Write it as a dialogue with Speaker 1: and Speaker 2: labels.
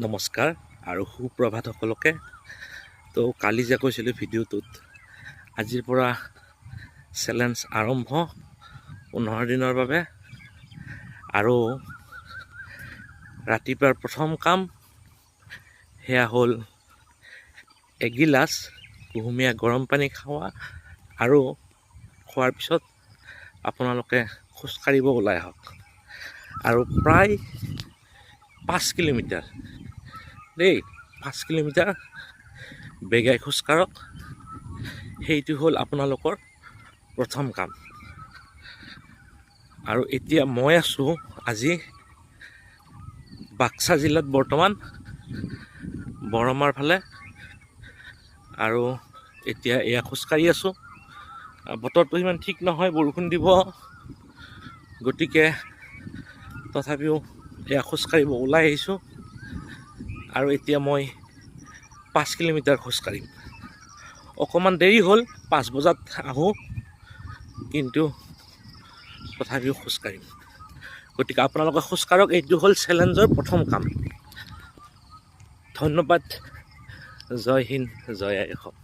Speaker 1: নমস্কাৰ আৰু সুপ্ৰভাত সকলোকে। তো কালি যে কৈছিলোঁ ভিডিঅ'টোত আজিৰ পৰা চেলেঞ্জ আৰম্ভ 15 দিনৰ বাবে। আৰু ৰাতিপুৱাৰ প্ৰথম কাম সেয়া হ'ল এগিলাচ কুহুমীয়া গৰম পানী খোৱা, আৰু খোৱাৰ পিছত আপোনালোকে খোজকাঢ়িব ওলাই আহক। আৰু প্ৰায় 5 কিলোমিটাৰ দেই, 5 কিলোমিটাৰ বেগাই খোজকাঢ়ক। সেইটো হ'ল আপোনালোকৰ প্ৰথম কাম। আৰু এতিয়া মই আছোঁ আজি বাক্সা জিলাত, বৰ্তমান বৰমাৰ ফালে। আৰু এতিয়া এয়া খোজকাঢ়ি আছোঁ। বতৰটো ইমান ঠিক নহয়, বৰষুণ দিব, গতিকে তথাপিও এয়া খোজকাঢ়িব ওলাই আহিছোঁ। আৰু এতিয়া মই 5 কিলোমিটাৰ খোজকাঢ়িম। অকণমান দেৰি হ'ল, 5 বজাত আহোঁ, কিন্তু তথাপিও খোজকাঢ়িম। গতিকে আপোনালোকে খোজকাঢ়ক। এইটো হ'ল চেলেঞ্জৰ প্ৰথম কাম। ধন্যবাদ। জয় হিন্দ, জয় আই অসম।